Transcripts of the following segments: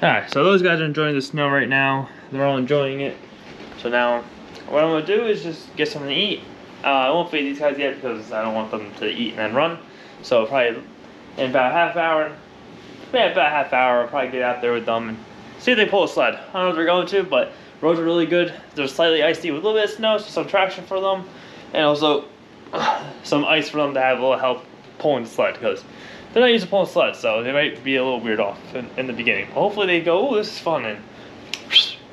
Alright, so those guys are enjoying the snow right now. They're all enjoying it. So now, what I'm going to do is just get something to eat. I won't feed these guys yet because I don't want them to eat and then run. So probably in about a half hour, I'll probably get out there with them and see if they pull a sled. I don't know if they're going to, but roads are really good. They're slightly icy with a little bit of snow, so some traction for them. And also some ice for them to have a little help pulling the sled because they're not used to pulling sleds, so they might be a little weird off in the beginning. But hopefully they go, oh, this is fun, and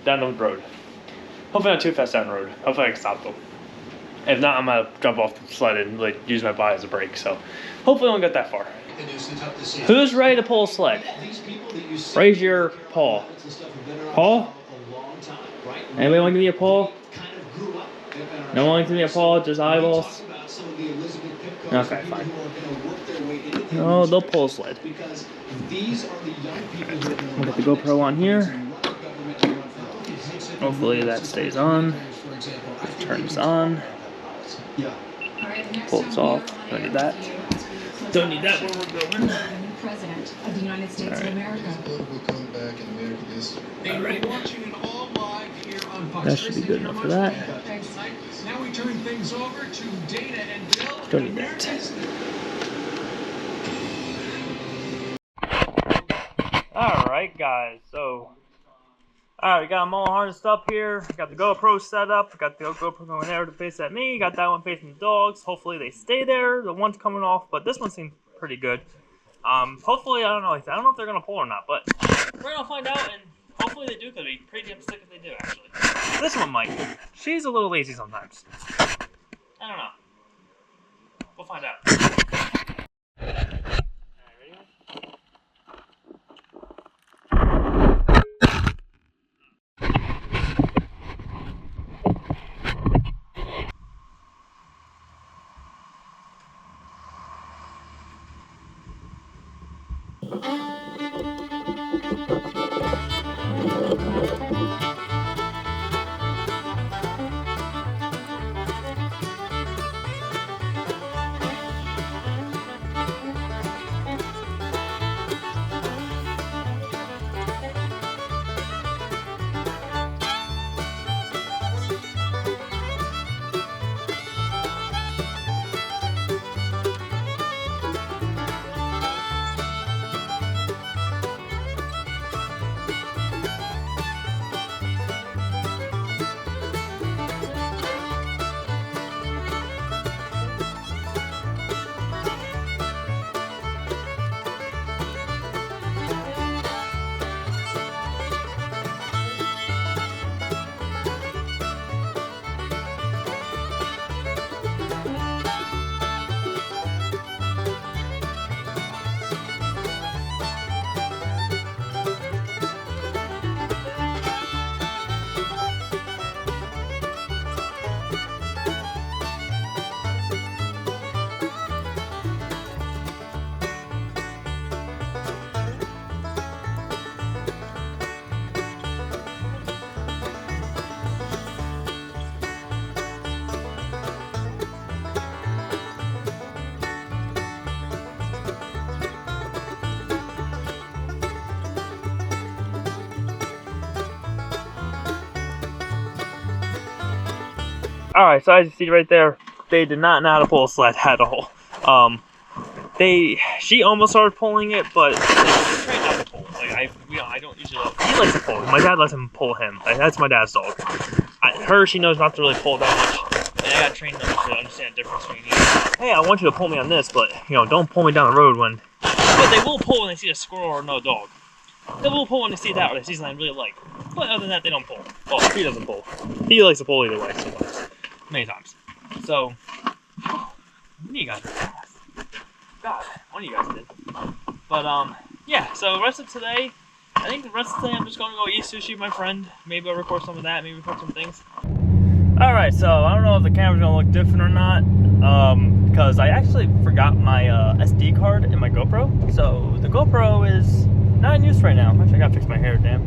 down the road. Hopefully not too fast down the road. Hopefully I can stop them. If not, I'm gonna jump off the sled and like use my body as a brake. So hopefully I won't get that far. Who's ready to pull a sled? Raise your paw. Paw? Anybody want to give me a paw? No one can give me a paw, just eyeballs? Okay, fine. No, they'll pull a sled. We'll get the GoPro on here. Hopefully that stays on. Turn this on. Pull this off. Don't need that. Don't need that where we're going. President of the United States of America. Alright. That should be good enough for that. Now we turn things over to Dana and Bill. Don't need that. Alright guys, so we got them all harnessed up here. Got the GoPro set up. Got the GoPro going there to face at me. Got that one facing the dogs. Hopefully they stay there. The one's coming off, but this one seems pretty good. Hopefully, I don't know if they're gonna pull or not, but we're gonna find out, and hopefully they do, because it'd be pretty damn sick if they do, actually. This one might. She's a little lazy sometimes. I don't know. We'll find out. Alright, so as you see right there, they did not know how to pull a sled at all. She almost started pulling it, but they trained not to pull. Like I don't usually. He likes to pull. My dad lets him pull him. Like, that's my dad's dog. She knows not to really pull that much, and I gotta train them to understand the difference between, hey, I want you to pull me on this, but don't pull me down the road when. But they will pull when they see a squirrel or no dog. They will pull when they see that or they see something I really like. But other than that, they don't pull. Well, he doesn't pull. He likes to pull either way, sometimes. Many times. So, one of you guys did. God, one of you guys did. But, yeah, so the rest of today, I think the rest of today I'm just going to go eat sushi with my friend. Maybe I'll record some of that, maybe record some things. Alright, so I don't know if the camera's going to look different or not, because I actually forgot my SD card in my GoPro. So, the GoPro is not in use right now. Actually, I got to fix my hair, damn.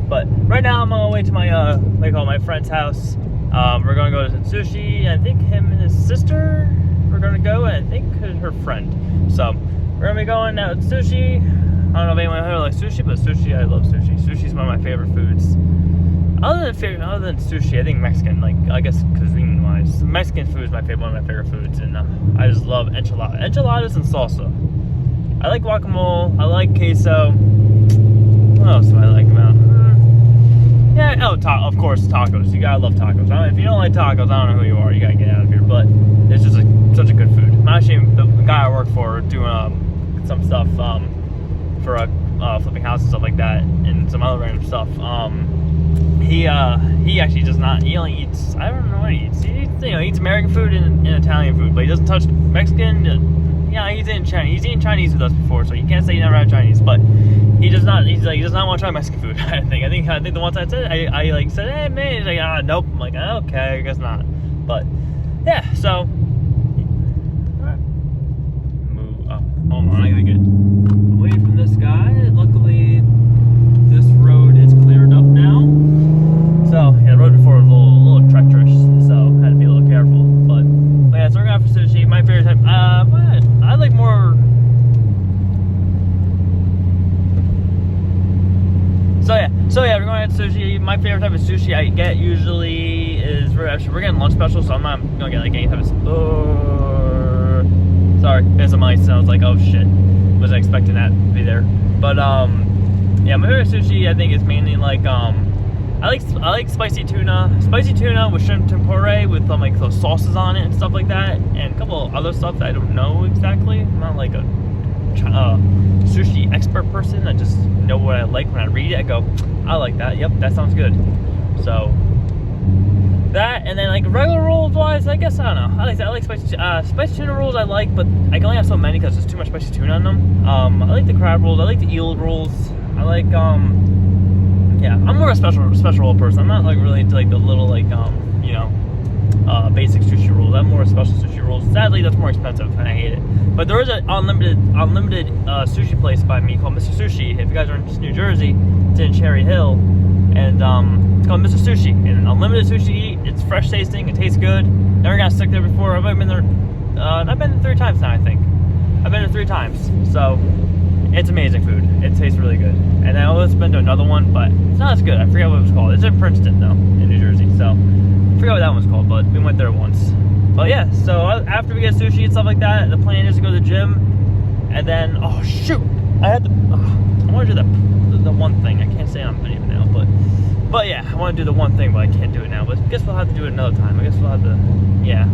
But right now I'm on my way to my friend's house. We're going to go to sushi. I think him and his sister we're going to go, and I think her friend. So we're going to be going out to sushi. don't know if anyone here likes sushi, but sushi, I love sushi. Sushi's one of my favorite foods. Other than sushi, I think Mexican, like, I guess cuisine-wise, Mexican food is one of my favorite foods, and I just love enchiladas and salsa. I like guacamole, I like queso. What else do I like about? Yeah, of course, tacos. You gotta love tacos. If you don't like tacos, I don't know who you are. You gotta get out of here. But it's just such a good food. I'm actually the guy I work for doing some stuff for flipping houses and stuff like that, and some other random stuff. He actually does not. He only eats. I don't know what he eats. He eats American food and Italian food, but he doesn't touch Mexican. Yeah, he's eating Chinese with us before, so you can't say he never had Chinese. But he does not. He does not want to try Mexican food. I think the ones I said, I like said, hey man, he's like, nope. I'm like, okay, I guess not. But yeah, so move up. Hold on, I gotta get away from this guy. Luckily, this road is cleared up now. So yeah, the road before was a little treacherous, so had to be a little careful. But yeah, so we're going for sushi. My favorite type. I like more. So yeah, we're going to get sushi. My favorite type of sushi I get usually is we're getting lunch special, so I'm not gonna get like any type of. Sorry, there's some ice, and I was like, oh shit, wasn't expecting that to be there. But yeah, my favorite sushi I think is mainly like I like spicy tuna with shrimp tempura with like those sauces on it and stuff like that, and a couple of other stuff that I don't know exactly. I'm not like a sushi expert person. I just know what I like when I read it. I go, I like that. Yep, that sounds good. So that, and then like regular rolls wise, I guess I don't know. I like spicy tuna rolls. I like, but I can only have so many because there's too much spicy tuna on them. I like the crab rolls. I like the eel rolls. I like yeah, I'm more a special roll person. I'm not like really into like the little like basic sushi rolls. I'm more a special sushi rolls. Sadly, that's more expensive, and I hate it. But there is an unlimited sushi place by me called Mr. Sushi. If you guys are in New Jersey, it's in Cherry Hill, and it's called Mr. Sushi. And unlimited sushi. It's fresh tasting. It tastes good. Never got stuck there before. I've been there. I've been there 3 times now. I think I've been there 3 times. So it's amazing food. It tastes really good. And I almost been to another one, but it's not as good. I forget what it was called. It's in Princeton though, in New Jersey. So I forget what that one's called, but we went there once. But yeah, so after we get sushi and stuff like that, the plan is to go to the gym, and then oh shoot, I want to do the one thing. I can't say it on video now, but yeah, I want to do the one thing, but I can't do it now. But I guess we'll have to do it another time. I guess we'll have to, yeah,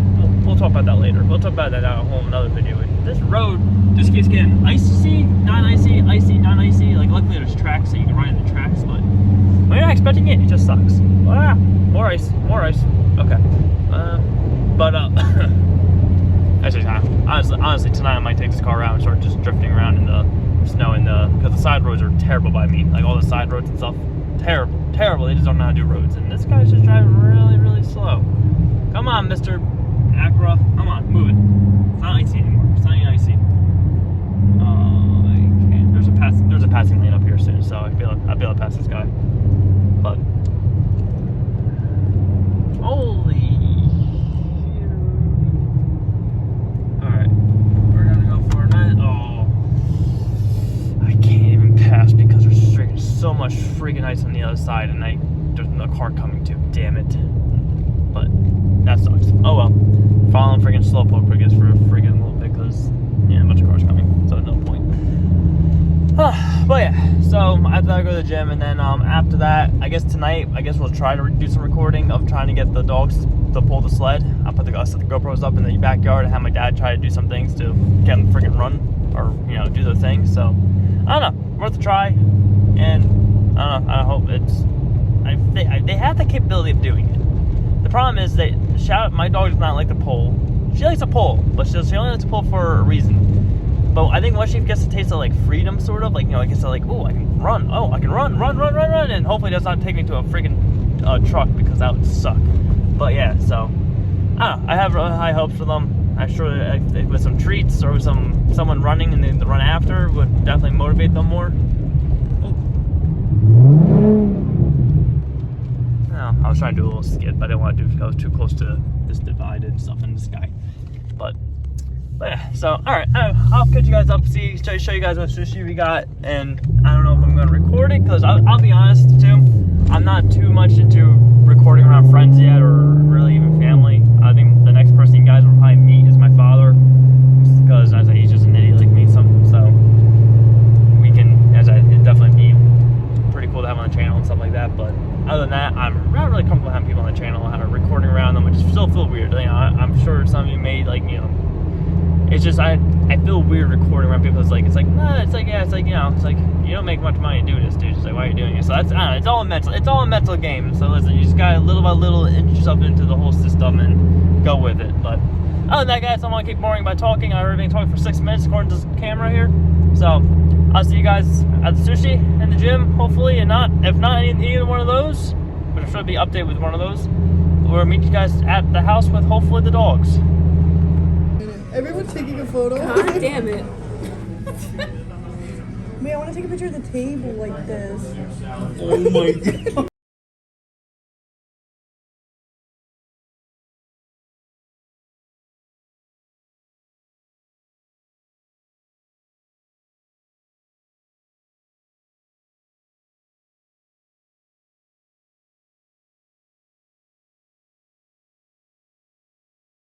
we'll talk about that later. We'll talk about that in a whole another video. This road just keeps getting icy, non-icy, icy, non-icy. Like luckily there's tracks, so you can ride in the tracks, but when you're not expecting it, it just sucks. More ice. Okay. Actually, honestly, tonight I might take this car around and start just drifting around in the snow because the side roads are terrible by me. Like all the side roads and stuff, terrible. They just don't know how to do roads, and this guy's just driving really, really slow. Come on, Mr. Acura, come on, move it. It's not icy anymore. It's not even icy. I can't. There's a passing lane up here soon, so I'll be able to pass this guy. But holy. Because there's so much freaking ice on the other side, and there's no car coming too. Damn it! But that sucks. Oh well. Following freaking slowpoke I guess for a freaking little bit because yeah, a bunch of cars coming, so no point. But yeah, so after that I go to the gym, and then after that, I guess tonight, we'll try to do some recording of trying to get the dogs to pull the sled. I'll put the GoPros up in the backyard and have my dad try to do some things to get them freaking run or do their thing. So I don't know. Worth a try, and I don't know. I hope they have the capability of doing it. The problem is that my dog does not like to pull. She likes to pull, but she only likes to pull for a reason. But I think once she gets a taste of like freedom, sort of like I guess like, oh, I can run. Oh, I can run, and hopefully it does not take me to a freaking truck because that would suck. But yeah, so I don't know. I have really high hopes for them. I'm sure with some treats or with someone running and then the run after would definitely motivate them more. Oh, I was trying to do a little skid, but I didn't want to do it because I was too close to this divide and stuff in the sky. But But yeah, so alright, I'll catch you guys up, show you guys what sushi we got, and I don't know if I'm gonna record it, because I'll be honest too, I'm not too much into recording around friends yet, or really even family. I think the next person you guys will probably meet is my father, because as he's just an idiot like me, so we can, it'd definitely be pretty cool to have on the channel and stuff like that. But other than that, I'm not really comfortable having people on the channel recording around them, which still feel weird. You know, I'm sure some of you may like, you know, it's just I feel weird recording around people. It's like nah, it's like you know, it's like you don't make much money to do this, dude. It's like, why are you doing it? So that's, I don't know, it's all a mental game. So listen, you just gotta little by little inch yourself into the whole system and go with it. But other than that, guys, I don't want to keep boring by talking. I already been talking for 6 minutes according to this camera here. So I'll see you guys at the sushi and the gym, hopefully, and if not either one of those, but I'm sure it'll be updated with one of those. We'll meet you guys at the house with hopefully the dogs. Everyone's taking a photo. God damn it. Wait, I want to take a picture of the table like this. Oh my god.